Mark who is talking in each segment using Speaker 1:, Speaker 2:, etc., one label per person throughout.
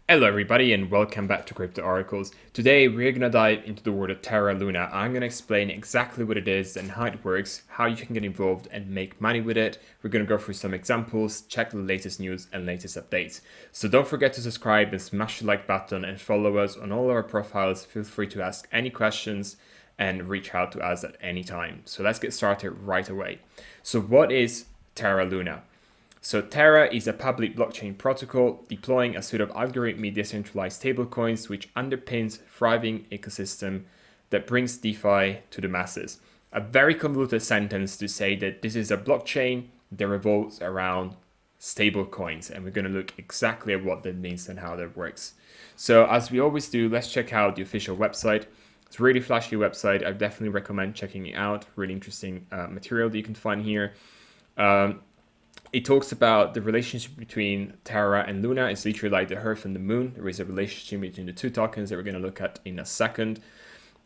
Speaker 1: Hello everybody and welcome back to Crypto Oracles. Today we're going to dive into the world of TerraLuna. I'm going to explain exactly what it is and how it works, how you can get involved and make money with it. We're going to go through some examples, check the latest news and latest updates. So don't forget to subscribe and smash the like button and follow us on all our profiles. Feel free to ask any questions and reach out to us at any time. So let's get started right away. So what is TerraLuna? So Terra is a public blockchain protocol deploying a suite of algorithmic decentralized stablecoins which underpins thriving ecosystem that brings DeFi to the masses. A very convoluted sentence to say that this is a blockchain that revolves around stablecoins, and we're going to look exactly at what that means and how that works. So as we always do, let's check out the official website. It's a really flashy website. I definitely recommend checking it out. Really interesting material that you can find here. It talks about the relationship between Terra and Luna. It's literally like the Earth and the Moon. There is a relationship between the two tokens that we're going to look at in a second.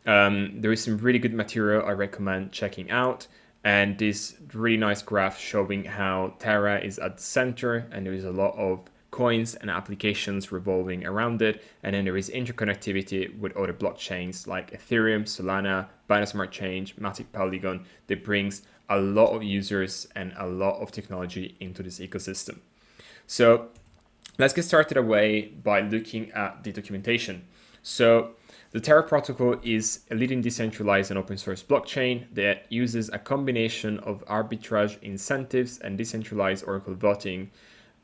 Speaker 1: There is some really good material I recommend checking out. And this really nice graph showing how Terra is at the center and there is a lot of coins and applications revolving around it. And then there is interconnectivity with other blockchains like Ethereum, Solana, Binance Smart Chain, Matic Polygon that brings a lot of users and a lot of technology into this ecosystem. So let's get started away by looking at the documentation. So the Terra protocol is a leading decentralized and open source blockchain that uses a combination of arbitrage incentives and decentralized oracle voting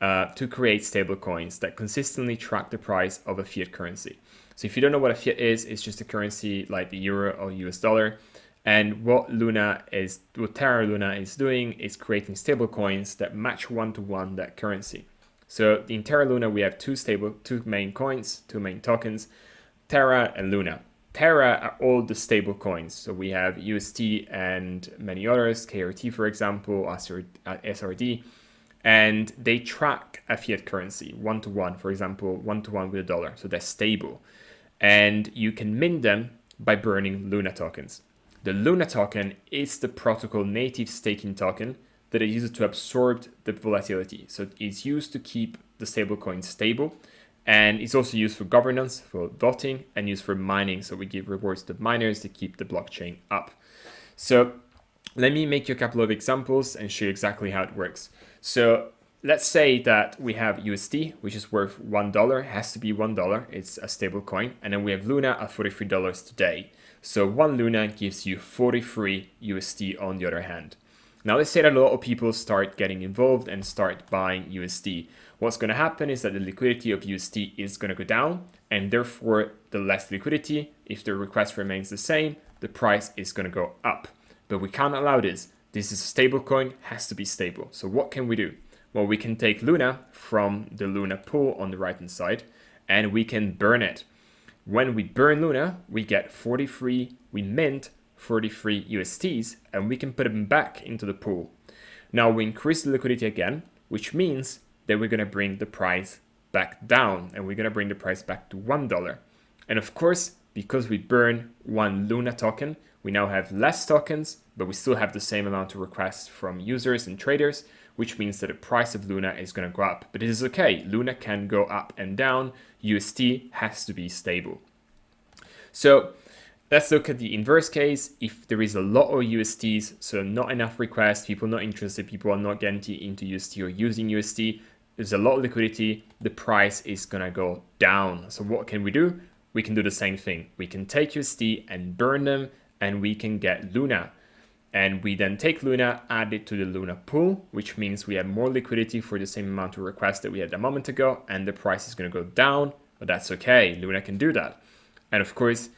Speaker 1: to create stablecoins that consistently track the price of a fiat currency. So if you don't know what a fiat is, it's just a currency like the euro or US dollar. And what TerraLuna is doing is creating stablecoins that match one-to-one that currency. So in TerraLuna, we have two main coins, two main tokens, Terra and Luna. Terra are all the stable coins. So we have UST and many others, KRT, for example, SRD, and they track a fiat currency one-to-one, for example, one-to-one with a dollar. So they're stable. And you can mint them by burning Luna tokens. The Luna token is the protocol native staking token that is used to absorb the volatility. So it's used to keep the stablecoin stable. And it's also used for governance, for voting, and used for mining. So we give rewards to miners to keep the blockchain up. So let me make you a couple of examples and show you exactly how it works. So let's say that we have USD, which is worth $1. It has to be $1. It's a stable coin. And then we have Luna at $43 today. So one Luna gives you 43 USD on the other hand. Now let's say that a lot of people start getting involved and start buying USD. What's going to happen is that the liquidity of USD is going to go down, and therefore the less liquidity, if the request remains the same, the price is going to go up. But we can't allow this. This is a stable coin, has to be stable. So what can we do? Well, we can take Luna from the Luna pool on the right hand side and we can burn it. When we burn Luna, we mint 43 USDs and we can put them back into the pool. Now we increase the liquidity again, which means that we're going to bring the price back down and we're going to bring the price back to $1. And of course, because we burn one Luna token, we now have less tokens, but we still have the same amount of requests from users and traders, which means that the price of Luna is going to go up. But it is okay. Luna can go up and down. USD has to be stable. So let's look at the inverse case. If there is a lot of USDs, so not enough requests, people not interested, people are not getting into USD or using USD, there's a lot of liquidity, the price is going to go down. So what can we do? We can do the same thing. We can take USD and burn them, and we can get Luna. And we then take Luna, add it to the Luna pool, which means we have more liquidity for the same amount of requests that we had a moment ago, and the price is going to go down, but that's okay. Luna can do that. And of course,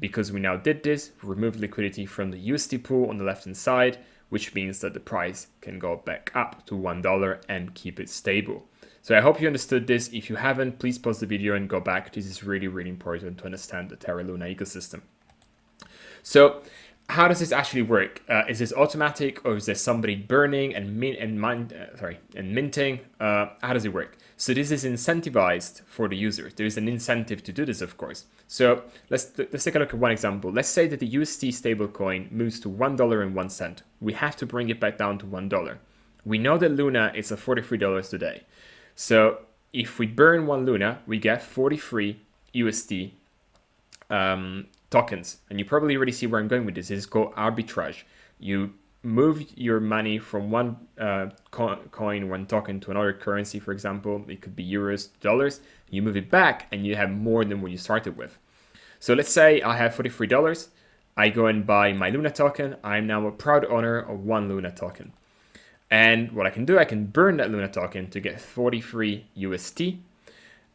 Speaker 1: because we now did this, we removed liquidity from the USD pool on the left-hand side, which means that the price can go back up to $1 and keep it stable. So I hope you understood this. If you haven't, please pause the video and go back. This is really, really important to understand the TerraLuna ecosystem. So how does this actually work? Is this automatic, or is there somebody burning and minting? How does it work? So this is incentivized for the users. There is an incentive to do this, of course. So let's take a look at one example. Let's say that the USD stablecoin moves to $1.01. We have to bring it back down to $1. We know that Luna is at $43 today. So if we burn 1 Luna, we get 43 USD tokens. And you probably already see where I'm going with this. This is called arbitrage. You move your money from one coin, one token to another currency, for example. It could be euros, dollars. You move it back and you have more than what you started with. So let's say I have $43. I go and buy my Luna token. I'm now a proud owner of 1 Luna token. And what I can do, I can burn that Luna token to get 43 USD.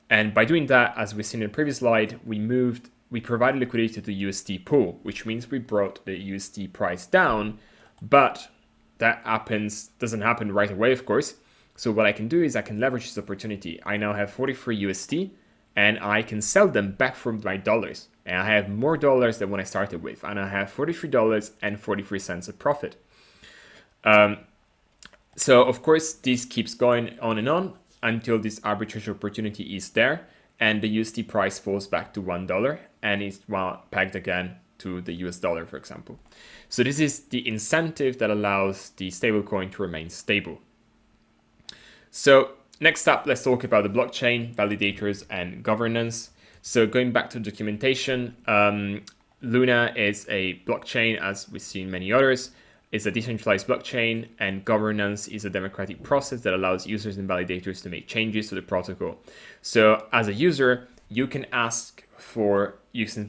Speaker 1: And by doing that, as we've seen in the previous slide, we provided liquidity to the USD pool, which means we brought the USD price down, but that doesn't happen right away, of course. So what I can do is I can leverage this opportunity. I now have 43 USD and I can sell them back for my dollars. And I have more dollars than when I started with. And I have $43 and 43 cents of profit. So of course, this keeps going on and on until this arbitrage opportunity is there and the USD price falls back to $1 and is pegged again to the US dollar, for example. So this is the incentive that allows the stablecoin to remain stable. So next up, let's talk about the blockchain, validators, and governance. So going back to documentation, Luna is a blockchain, as we've seen many others. It's a decentralized blockchain, and governance is a democratic process that allows users and validators to make changes to the protocol. So as a user, you can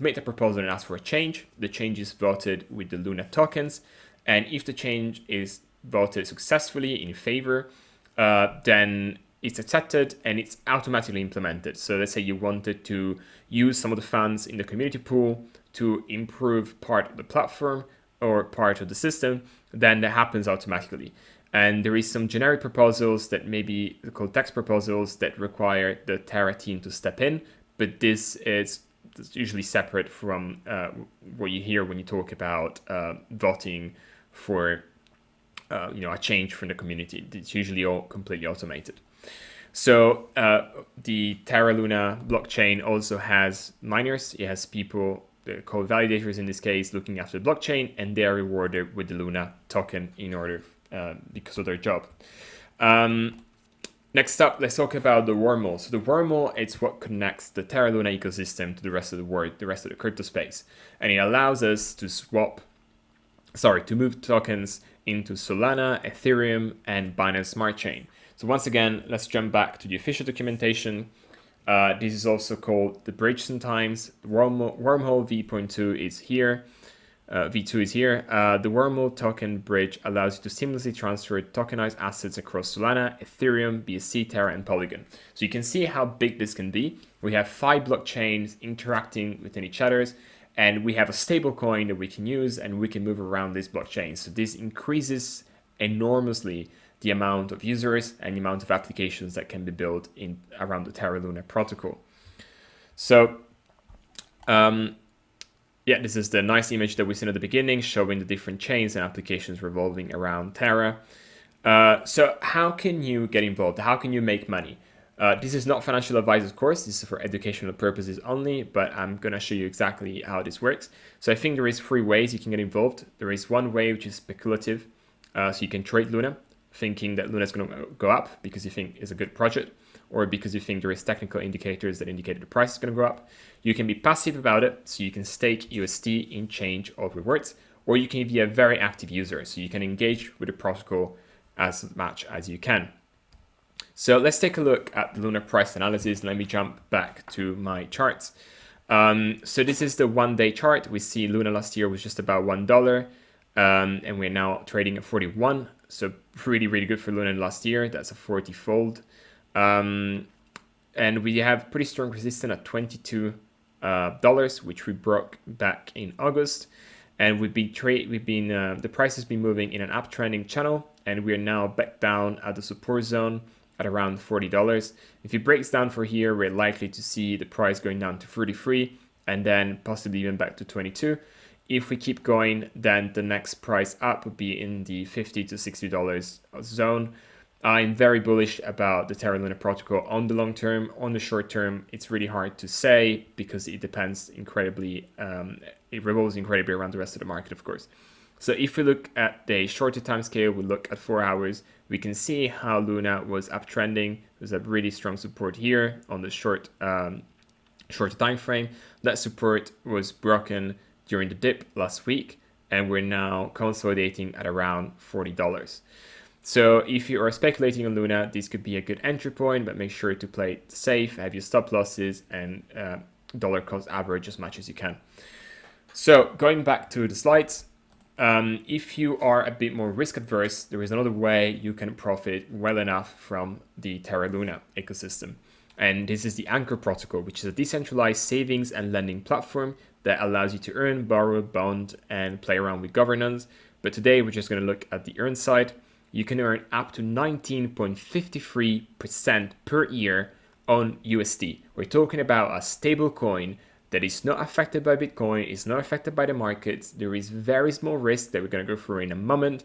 Speaker 1: make a proposal and ask for a change. The change is voted with the Luna tokens. And if the change is voted successfully in favor, then it's accepted and it's automatically implemented. So let's say you wanted to use some of the funds in the community pool to improve part of the platform or part of the system, then that happens automatically. And there is some generic proposals that may be called text proposals that require the Terra team to step in, but this is usually separate from what you hear when you talk about voting for a change from the community. It's usually all completely automated. So the TerraLuna blockchain also has miners. It has people called validators in this case looking after the blockchain, and they are rewarded with the Luna token in order because of their job. Next up, let's talk about the Wormhole. So the Wormhole, it's what connects the TerraLuna ecosystem to the rest of the world, the rest of the crypto space. And it allows us to move tokens into Solana, Ethereum, and Binance Smart Chain. So once again, let's jump back to the official documentation. This is also called the bridge sometimes. Wormhole v.2 is here. V2 is here. The Wormhole token bridge allows you to seamlessly transfer tokenized assets across Solana, Ethereum, BSC, Terra, and Polygon. So you can see how big this can be. We have 5 blockchains interacting within each other, and we have a stable coin that we can use, and we can move around this blockchain. So this increases enormously the amount of users and the amount of applications that can be built around the TerraLuna protocol. So this is the nice image that we seen at the beginning showing the different chains and applications revolving around Terra. So how can you get involved? How can you make money? This is not financial advice, of course. This is for educational purposes only, but I'm going to show you exactly how this works. So I think there is 3 ways you can get involved. There is one way which is speculative. So you can trade Luna, thinking that Luna is going to go up because you think it's a good project, or because you think there is technical indicators that indicate the price is going to go up. You can be passive about it, so you can stake USD in change of rewards, or you can be a very active user, so you can engage with the protocol as much as you can. So let's take a look at the Luna price analysis. Let me jump back to my charts. So this is the 1-day chart. We see Luna last year was just about $1, and we're now trading at 41. So really, really good for Luna last year. That's a 40-fold. And we have pretty strong resistance at $22, which we broke back in August. And the price has been moving in an uptrending channel, and we are now back down at the support zone at around $40. If it breaks down for here, we're likely to see the price going down to 33 and then possibly even back to 22. If we keep going, then the next price up would be in the $50 to $60 zone. I'm very bullish about the TerraLuna protocol on the long term. On the short term, it's really hard to say because it depends incredibly, it revolves incredibly around the rest of the market, of course. So if we look at the shorter time scale, we look at 4 hours, we can see how Luna was uptrending. There's a really strong support here on the shorter time frame. That support was broken during the dip last week, and we're now consolidating at around $40. So if you are speculating on Luna, this could be a good entry point, but make sure to play it safe, have your stop losses, and dollar cost average as much as you can. So going back to the slides, if you are a bit more risk adverse, there is another way you can profit well enough from the TerraLuna ecosystem. And this is the Ancor protocol, which is a decentralized savings and lending platform that allows you to earn, borrow, bond, and play around with governance. But today we're just going to look at the earn side. You can earn up to 19.53% per year on USD. We're talking about a stable coin that is not affected by Bitcoin, is not affected by the markets. There is very small risk that we're going to go through in a moment.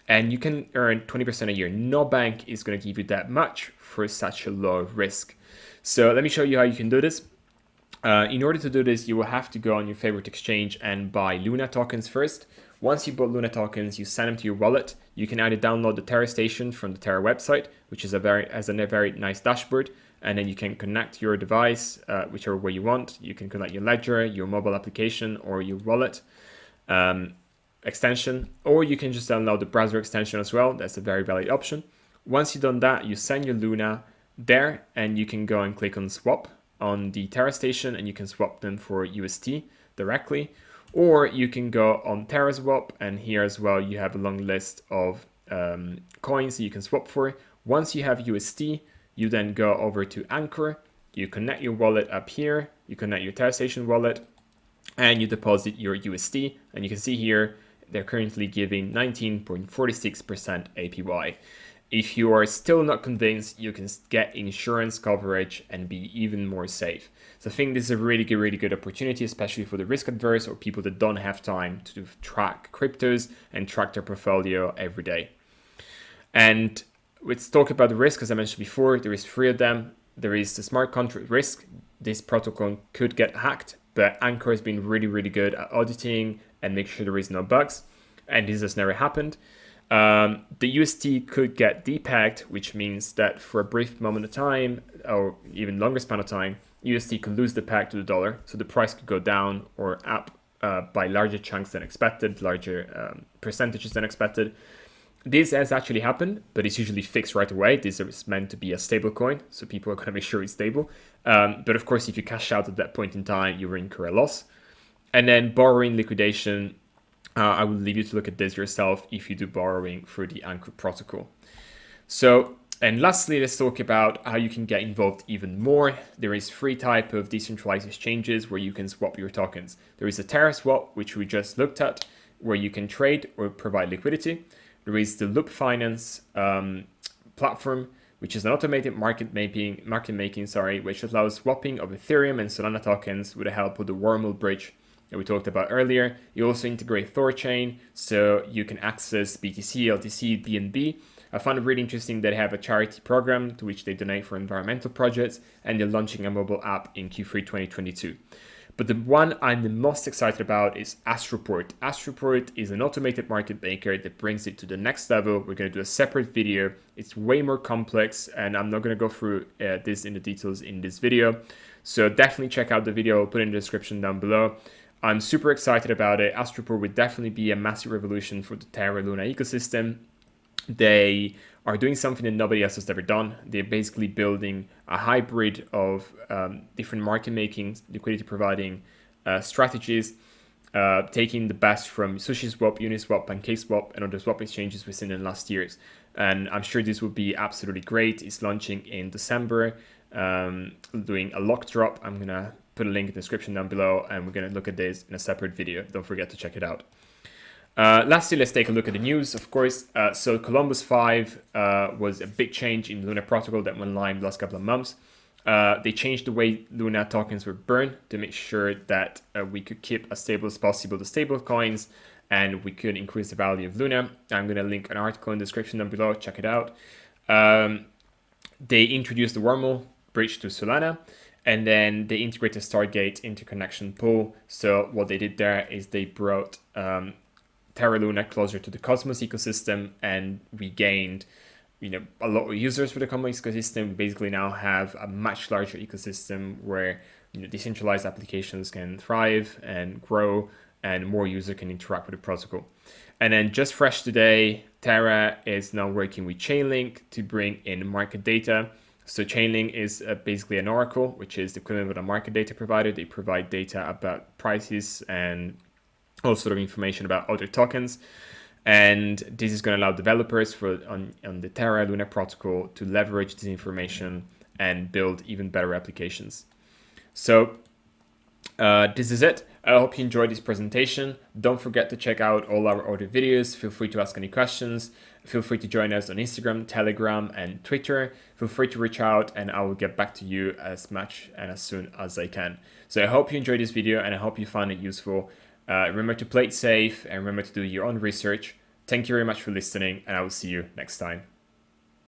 Speaker 1: And you can earn 20% a year. No bank is going to give you that much for such a low risk. So let me show you how you can do this. In order to do this, you will have to go on your favorite exchange and buy Luna tokens first. Once you bought Luna tokens, you send them to your wallet. You can either download the Terra station from the Terra website, which is a very nice dashboard, and then you can connect your device, whichever way you want. You can connect your ledger, your mobile application, or your wallet extension, or you can just download the browser extension as well. That's a very valid option. Once you've done that, you send your Luna there, and you can go and click on swap on the Terra station, and you can swap them for UST directly. Or you can go on TerraSwap, and here as well you have a long list of coins that you can swap for. Once you have UST, you then go over to Ancor, you connect your wallet up here, you connect your Terra Station wallet, and you deposit your UST. And you can see here they're currently giving 19.46% APY. If you are still not convinced, you can get insurance coverage and be even more safe. So I think this is a really good opportunity, especially for the risk adverse or people that don't have time to track cryptos and track their portfolio every day. And let's talk about the risk. As I mentioned before, there is 3 of them. There is the smart contract risk. This protocol could get hacked, but Ancor has been really good at auditing and make sure there is no bugs. And this has never happened. The UST could get depegged, which means that for a brief moment of time, or even longer span of time, UST could lose the peg to the dollar. So the price could go down or up by larger chunks than expected, larger percentages than expected. This has actually happened, but it's usually fixed right away. This is meant to be a stable coin, so people are going to make sure it's stable. But of course, if you cash out at that point in time, you will incur a loss. And then borrowing liquidation, I will leave you to look at this yourself if you do borrowing through the Ancor protocol. So, and lastly, let's talk about how you can get involved even more. There is 3 types of decentralized exchanges where you can swap your tokens. There is a TerraSwap, which we just looked at, where you can trade or provide liquidity. There is the Loop Finance platform, which is an automated market making, which allows swapping of Ethereum and Solana tokens with the help of the Wormhole bridge that we talked about earlier. You also integrate Thorchain, so you can access BTC, LTC, BNB. I found it really interesting that they have a charity program to which they donate for environmental projects, and they're launching a mobile app in Q3 2022. But the one I'm the most excited about is Astroport. Astroport is an automated market maker that brings it to the next level. We're going to do a separate video. It's way more complex, and I'm not going to go through this in the details in this video. So definitely check out the video. I'll put it in the description down below. I'm super excited about it. Astroport would definitely be a massive revolution for the TerraLuna ecosystem. They are doing something that nobody else has ever done. They're basically building a hybrid of different market making, liquidity providing strategies, taking the best from SushiSwap, Uniswap, PancakeSwap, and other swap exchanges we've seen in the last years. And I'm sure this will be absolutely great. It's launching in December, doing a lock drop. I'm going to put a link in the description down below, and we're going to look at this in a separate video. Don't forget to check it out. Lastly, let's take a look at the news, of course. So Columbus 5 was a big change in Luna protocol that went live the last couple of months. They changed the way Luna tokens were burned to make sure that we could keep as stable as possible the stable coins, and we could increase the value of Luna. I'm going to link an article in the description down below. Check it out. They introduced the Wormhole bridge to Solana, and then they integrated Stargate interconnection pool. So what they did there is they brought TerraLuna closer to the Cosmos ecosystem, and we gained a lot of users for the Cosmos ecosystem. We basically now have a much larger ecosystem where decentralized applications can thrive and grow, and more users can interact with the protocol. And then just fresh today, Terra is now working with Chainlink to bring in market data. So Chainlink is basically an oracle, which is the equivalent of a market data provider. They provide data about prices and all sort of information about other tokens. And this is going to allow developers on the TerraLuna protocol to leverage this information and build even better applications. So this is it. I hope you enjoyed this presentation. Don't forget to check out all our other videos. Feel free to ask any questions. Feel free to join us on Instagram, Telegram, and Twitter. Feel free to reach out and I will get back to you as much and as soon as I can. So I hope you enjoyed this video and I hope you found it useful. Remember to play it safe and remember to do your own research. Thank you very much for listening, and I will see you next time.